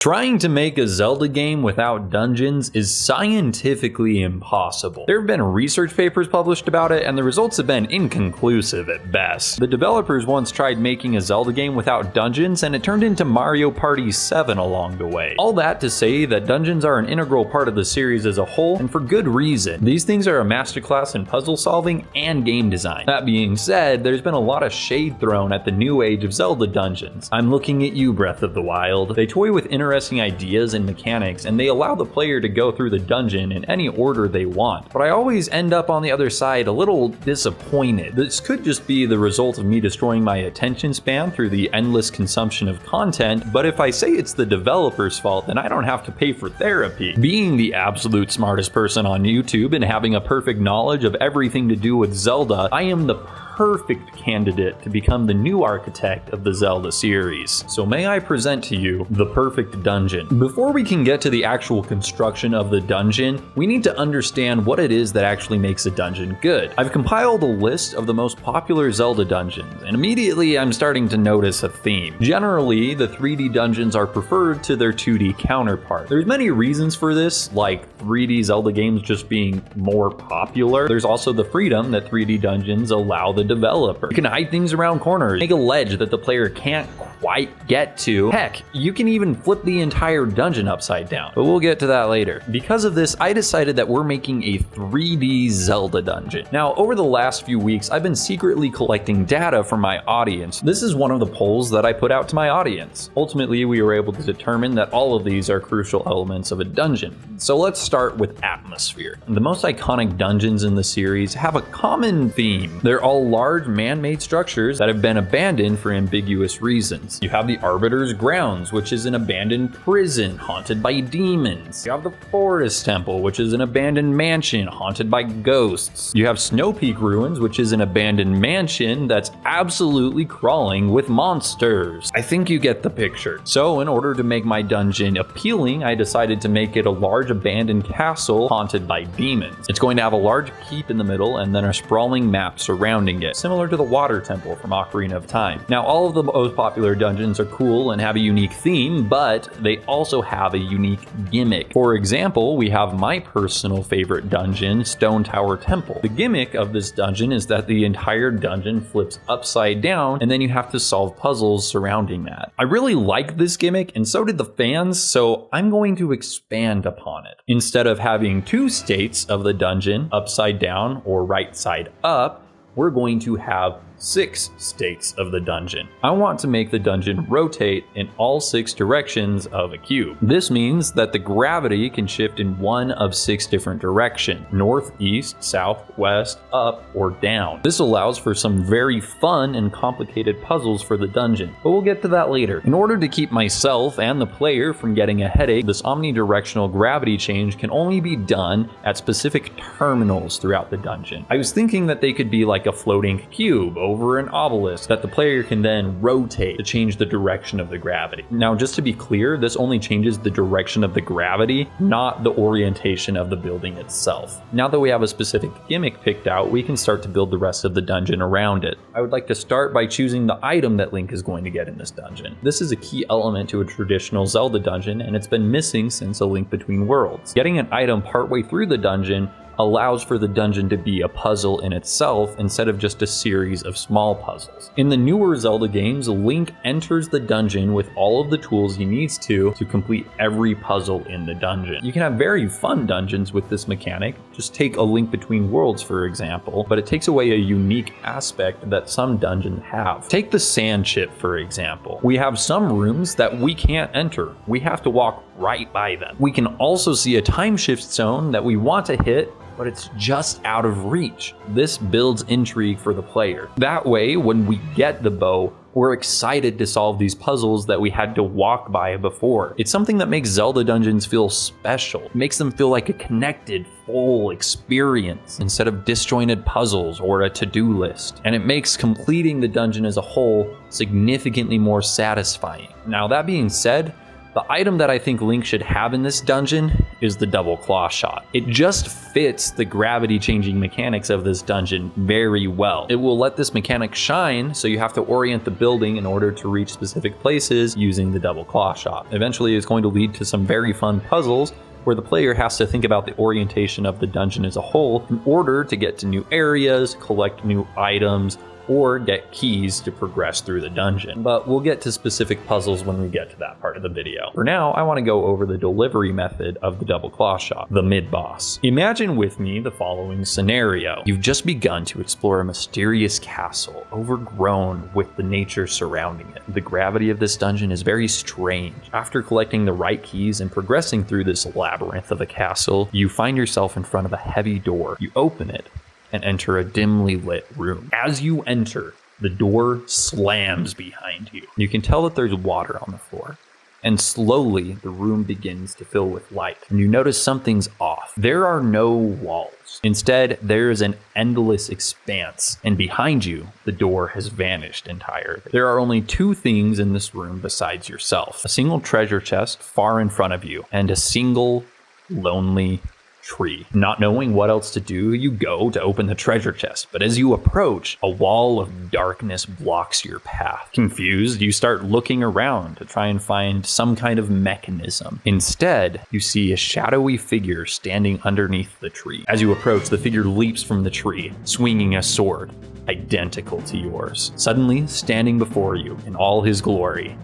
Trying to make a Zelda game without dungeons is scientifically impossible. There have been research papers published about it, and the results have been inconclusive at best. The developers once tried making a Zelda game without dungeons, and it turned into Mario Party 7 along the way. All that to say that dungeons are an integral part of the series as a whole, and for good reason. These things are a masterclass in puzzle solving and game design. That being said, there's been a lot of shade thrown at the new age of Zelda dungeons. I'm looking at you, Breath of the Wild. They toy with interesting ideas and mechanics, and they allow the player to go through the dungeon in any order they want. But I always end up on the other side a little disappointed. This could just be the result of me destroying my attention span through the endless consumption of content, but if I say it's the developer's fault, then I don't have to pay for therapy. Being the absolute smartest person on YouTube and having a perfect knowledge of everything to do with Zelda, I am the perfect candidate to become the new architect of the Zelda series. So may I present to you the perfect dungeon. Before we can get to the actual construction of the dungeon, we need to understand what it is that actually makes a dungeon good. I've compiled a list of the most popular Zelda dungeons, and immediately I'm starting to notice a theme. Generally, the 3D dungeons are preferred to their 2D counterpart. There's many reasons for this, like 3D Zelda games just being more popular. There's also the freedom that 3D dungeons allow the developer. You can hide things around corners, make a ledge that the player can't quite get to. Heck, you can even flip the entire dungeon upside down, but we'll get to that later. Because of this, I decided that we're making a 3D Zelda dungeon. Now, over the last few weeks, I've been secretly collecting data from my audience. This is one of the polls that I put out to my audience. Ultimately, we were able to determine that all of these are crucial elements of a dungeon. So let's start with atmosphere. The most iconic dungeons in the series have a common theme. They're all large man-made structures that have been abandoned for ambiguous reasons. You have the Arbiter's Grounds, which is an abandoned prison haunted by demons. You have the Forest Temple, which is an abandoned mansion haunted by ghosts. You have Snow Peak Ruins, which is an abandoned mansion that's absolutely crawling with monsters. I think you get the picture. So in order to make my dungeon appealing, I decided to make it a large abandoned castle haunted by demons. It's going to have a large keep in the middle and then a sprawling map surrounding it, similar to the Water Temple from Ocarina of Time. Now, all of the most popular dungeons are cool and have a unique theme, but they also have a unique gimmick. For example, we have my personal favorite dungeon, Stone Tower Temple. The gimmick of this dungeon is that the entire dungeon flips upside down, and then you have to solve puzzles surrounding that. I really like this gimmick, and so did the fans, so I'm going to expand upon it. Instead of having two states of the dungeon, upside down or right side up, we're going to have 6 states of the dungeon. I want to make the dungeon rotate in all 6 directions of a cube. This means that the gravity can shift in one of 6 different directions: north, east, south, west, up, or down. This allows for some very fun and complicated puzzles for the dungeon, but we'll get to that later. In order to keep myself and the player from getting a headache, this omnidirectional gravity change can only be done at specific terminals throughout the dungeon. I was thinking that they could be like a floating cube over an obelisk that the player can then rotate to change the direction of the gravity. Now, just to be clear, this only changes the direction of the gravity, not the orientation of the building itself. Now that we have a specific gimmick picked out, we can start to build the rest of the dungeon around it. I would like to start by choosing the item that Link is going to get in this dungeon. This is a key element to a traditional Zelda dungeon, and it's been missing since A Link Between Worlds. Getting an item partway through the dungeon allows for the dungeon to be a puzzle in itself instead of just a series of small puzzles. In the newer Zelda games, Link enters the dungeon with all of the tools he needs to complete every puzzle in the dungeon. You can have very fun dungeons with this mechanic. Just take A Link Between Worlds, for example, but it takes away a unique aspect that some dungeons have. Take the Sand Chip, for example. We have some rooms that we can't enter. We have to walk right by them. We can also see a time shift zone that we want to hit, but it's just out of reach. This builds intrigue for the player. That way, when we get the bow, we're excited to solve these puzzles that we had to walk by before. It's something that makes Zelda dungeons feel special. It makes them feel like a connected, full experience instead of disjointed puzzles or a to-do list. And it makes completing the dungeon as a whole significantly more satisfying. Now, that being said, The item that I think Link should have in this dungeon is the double claw shot. It just fits the gravity changing mechanics of this dungeon very well. It will let this mechanic shine, so you have to orient the building in order to reach specific places using the double claw shot. Eventually it's going to lead to some very fun puzzles where the player has to think about the orientation of the dungeon as a whole in order to get to new areas, collect new items, or get keys to progress through the dungeon. But we'll get to specific puzzles when we get to that part of the video. For now, I want to go over the delivery method of the double claw shot, the mid-boss. Imagine with me the following scenario. You've just begun to explore a mysterious castle, overgrown with the nature surrounding it. The gravity of this dungeon is very strange. After collecting the right keys and progressing through this labyrinth of a castle, you find yourself in front of a heavy door. You open it and enter a dimly lit room. As you enter, the door slams behind you. You can tell that there's water on the floor, and slowly the room begins to fill with light, and you notice something's off. There are no walls. Instead, there is an endless expanse, and behind you, the door has vanished entirely. There are only two things in this room besides yourself: a single treasure chest far in front of you, and a single lonely tree. Not knowing what else to do, you go to open the treasure chest, but as you approach, a wall of darkness blocks your path. Confused, you start looking around to try and find some kind of mechanism. Instead, you see a shadowy figure standing underneath the tree. As you approach, the figure leaps from the tree, swinging a sword identical to yours. Suddenly, standing before you in all his glory,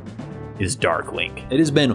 is Dark Link. It has been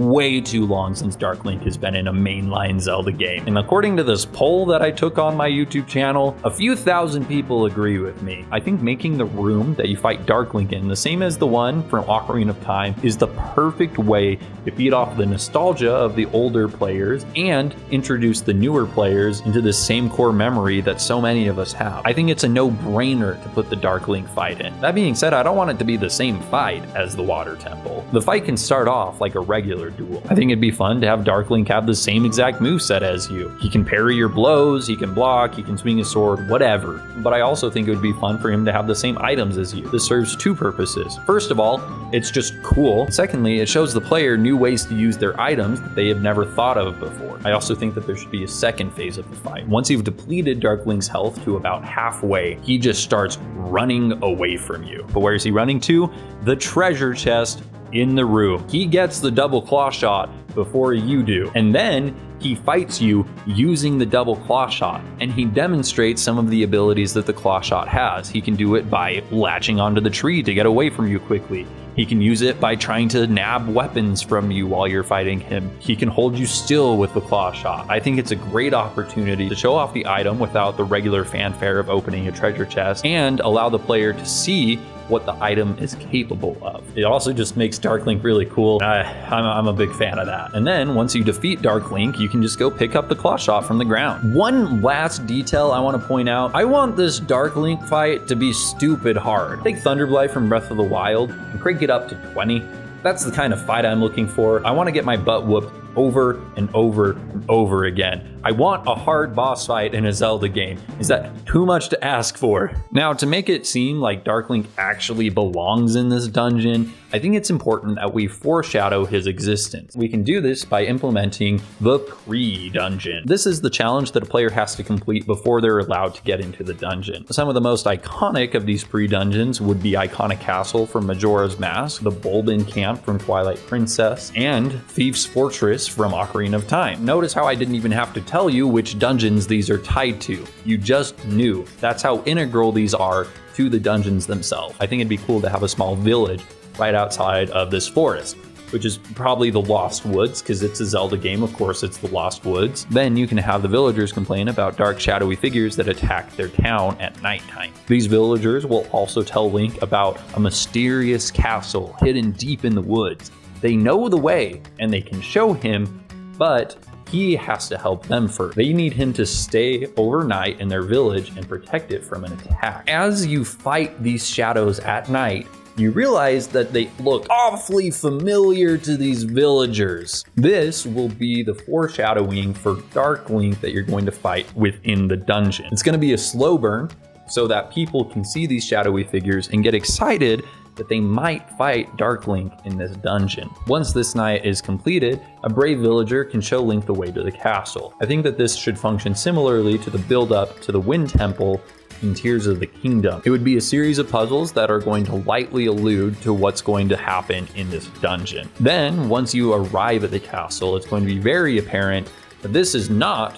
way too long since Dark Link has been in a mainline Zelda game. And according to this poll that I took on my YouTube channel, a few thousand people agree with me. I think making the room that you fight Dark Link in the same as the one from Ocarina of Time is the perfect way to feed off the nostalgia of the older players and introduce the newer players into the same core memory that so many of us have. I think it's a no-brainer to put the Dark Link fight in. That being said, I don't want it to be the same fight as the Water Temple. The fight can start off like a regular duel. I think it'd be fun to have Dark Link have the same exact moveset as you. He can parry your blows, he can block, he can swing his sword, whatever. But I also think it would be fun for him to have the same items as you. This serves two purposes. First of all, it's just cool. Secondly, it shows the player new ways to use their items that they have never thought of before. I also think that there should be a second phase of the fight. Once you've depleted Dark Link's health to about halfway, he just starts running away from you. But where is he running to? The treasure chest in the room. He gets the double claw shot before you do, and then he fights you using the double claw shot, and he demonstrates some of the abilities that the claw shot has. He can do it by latching onto the tree to get away from you quickly. He can use it by trying to nab weapons from you while you're fighting him. He can hold you still with the claw shot. I think it's a great opportunity to show off the item without the regular fanfare of opening a treasure chest and allow the player to see what the item is capable of. It also just makes Dark Link really cool. I'm a big fan of that. And then once you defeat Dark Link, you can just go pick up the claw shot from the ground. One last detail I want to point out. I want this Dark Link fight to be stupid hard. Take Thunderblight from Breath of the Wild and crank it up to 20. That's the kind of fight I'm looking for. I want to get my butt whooped over and over and over again. I want a hard boss fight in a Zelda game. Is that too much to ask for? Now, to make it seem like Dark Link actually belongs in this dungeon, I think it's important that we foreshadow his existence. We can do this by implementing the pre-dungeon. This is the challenge that a player has to complete before they're allowed to get into the dungeon. Some of the most iconic of these pre-dungeons would be Iconic Castle from Majora's Mask, the Bolden Camp from Twilight Princess, and Thief's Fortress from Ocarina of Time. Notice how I didn't even have to tell you which dungeons these are tied to. You just knew. That's how integral these are to the dungeons themselves. I think it'd be cool to have a small village right outside of this forest, which is probably the Lost Woods, because it's a Zelda game, of course it's the Lost Woods. Then you can have the villagers complain about dark shadowy figures that attack their town at nighttime. These villagers will also tell Link about a mysterious castle hidden deep in the woods. They know the way and they can show him, but he has to help them first. They need him to stay overnight in their village and protect it from an attack. As you fight these shadows at night, you realize that they look awfully familiar to these villagers. This will be the foreshadowing for Dark Link that you're going to fight within the dungeon. It's going to be a slow burn so that people can see these shadowy figures and get excited that they might fight Dark Link in this dungeon. Once this night is completed, a brave villager can show Link the way to the castle. I think that this should function similarly to the build-up to the Wind Temple in Tears of the Kingdom. It would be a series of puzzles that are going to lightly allude to what's going to happen in this dungeon. Then, once you arrive at the castle, it's going to be very apparent that this is not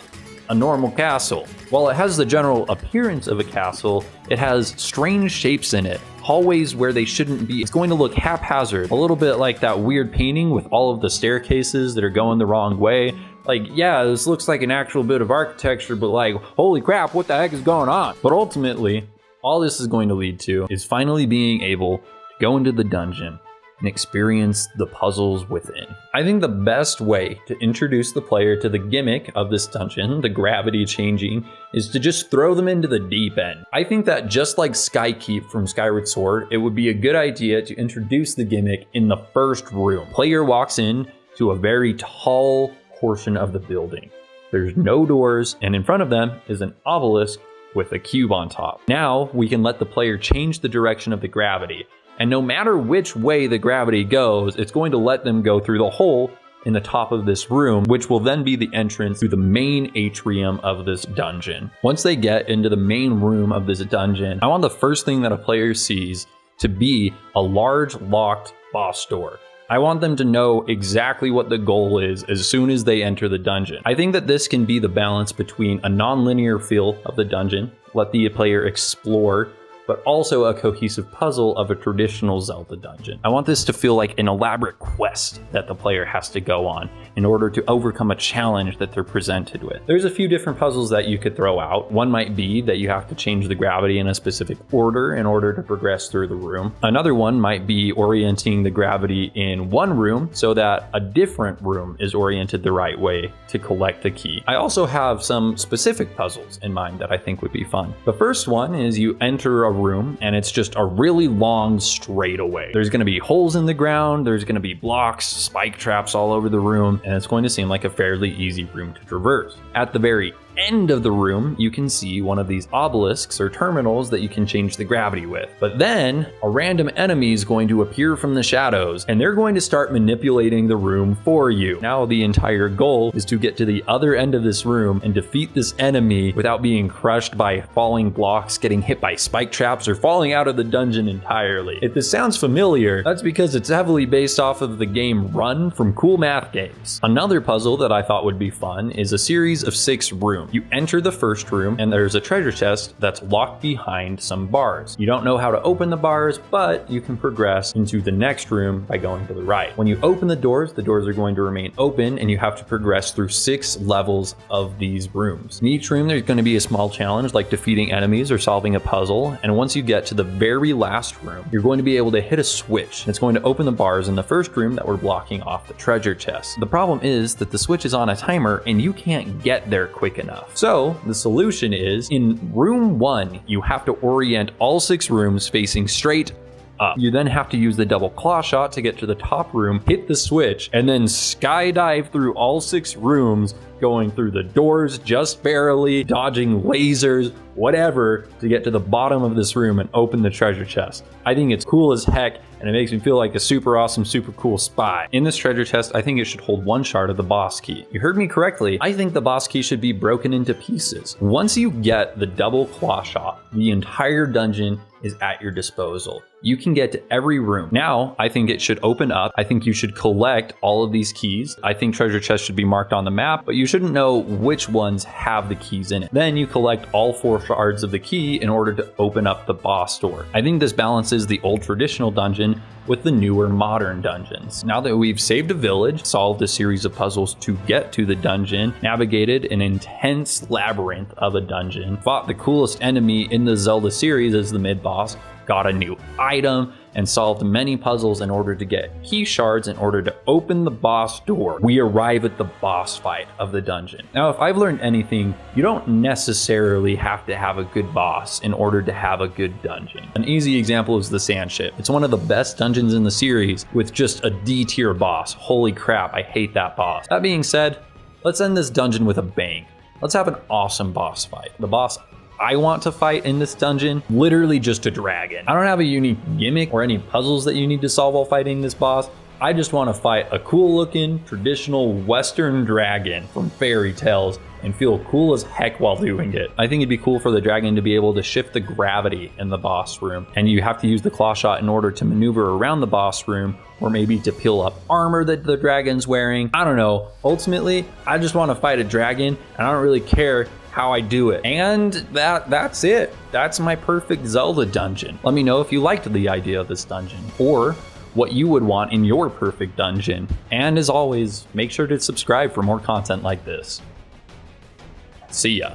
a normal castle. While it has the general appearance of a castle, it has strange shapes in it, hallways where they shouldn't be. It's going to look haphazard, a little bit like that weird painting with all of the staircases that are going the wrong way. Like, yeah, this looks like an actual bit of architecture, but like, holy crap, what the heck is going on? But ultimately, all this is going to lead to is finally being able to go into the dungeon and experience the puzzles within. I think the best way to introduce the player to the gimmick of this dungeon, the gravity changing, is to just throw them into the deep end. I think that just like Skykeep from Skyward Sword, it would be a good idea to introduce the gimmick in the first room. Player walks in to a very tall portion of the building. There's no doors, and in front of them is an obelisk with a cube on top. Now we can let the player change the direction of the gravity, and no matter which way the gravity goes, it's going to let them go through the hole in the top of this room, which will then be the entrance to the main atrium of this dungeon. Once they get into the main room of this dungeon, I want the first thing that a player sees to be a large locked boss door. I want them to know exactly what the goal is as soon as they enter the dungeon. I think that this can be the balance between a non-linear feel of the dungeon, let the player explore, but also a cohesive puzzle of a traditional Zelda dungeon. I want this to feel like an elaborate quest that the player has to go on in order to overcome a challenge that they're presented with. There's a few different puzzles that you could throw out. One might be that you have to change the gravity in a specific order in order to progress through the room. Another one might be orienting the gravity in one room so that a different room is oriented the right way to collect the key. I also have some specific puzzles in mind that I think would be fun. The first one is you enter a room and it's just a really long straightaway. There's going to be holes in the ground, there's going to be blocks, spike traps all over the room, and it's going to seem like a fairly easy room to traverse. At the very end of the room, you can see one of these obelisks or terminals that you can change the gravity with. But then a random enemy is going to appear from the shadows and they're going to start manipulating the room for you. Now the entire goal is to get to the other end of this room and defeat this enemy without being crushed by falling blocks, getting hit by spike traps, or falling out of the dungeon entirely. If this sounds familiar, that's because it's heavily based off of the game Run from Cool Math Games. Another puzzle that I thought would be fun is a series of 6 rooms. You enter the first room and there's a treasure chest that's locked behind some bars. You don't know how to open the bars, but you can progress into the next room by going to the right. When you open the doors are going to remain open and you have to progress through 6 levels of these rooms. In each room there's going to be a small challenge like defeating enemies or solving a puzzle, and once you get to the very last room, you're going to be able to hit a switch. It's going to open the bars in the first room that were blocking off the treasure chest. The problem is that the switch is on a timer and you can't get there quick enough. So the solution is in room 1, you have to orient all 6 rooms facing straight up. You then have to use the double claw shot to get to the top room, hit the switch, and then skydive through all 6 rooms, going through the doors just barely, dodging lasers, whatever, to get to the bottom of this room and open the treasure chest. I think it's cool as heck, and it makes me feel like a super awesome, super cool spy. In this treasure chest, I think it should hold 1 shard of the boss key. You heard me correctly. I think the boss key should be broken into pieces. Once you get the double claw shot, the entire dungeon is at your disposal. You can get to every room. Now, I think it should open up. I think you should collect all of these keys. I think treasure chests should be marked on the map, but you shouldn't know which ones have the keys in it. Then you collect all 4 shards of the key in order to open up the boss door. I think this balances the old traditional dungeon with the newer modern dungeons. Now that we've saved a village, solved a series of puzzles to get to the dungeon, navigated an intense labyrinth of a dungeon, fought the coolest enemy in the Zelda series as the mid-boss, got a new item, and solved many puzzles in order to get key shards in order to open the boss door, we arrive at the boss fight of the dungeon. Now, if I've learned anything, you don't necessarily have to have a good boss in order to have a good dungeon. An easy example is the Sand Ship. It's one of the best dungeons in the series with just a D tier boss. Holy crap, I hate that boss. That being said, let's end this dungeon with a bang. Let's have an awesome boss fight. The boss I want to fight in this dungeon, literally just a dragon. I don't have a unique gimmick or any puzzles that you need to solve while fighting this boss. I just want to fight a cool looking traditional Western dragon from fairy tales and feel cool as heck while doing it. I think it'd be cool for the dragon to be able to shift the gravity in the boss room, and you have to use the claw shot in order to maneuver around the boss room, or maybe to peel up armor that the dragon's wearing. I don't know. Ultimately, I just want to fight a dragon, and I don't really care how I do it. And that's it. That's my perfect Zelda dungeon. Let me know if you liked the idea of this dungeon, or what you would want in your perfect dungeon. And as always, make sure to subscribe for more content like this. See ya.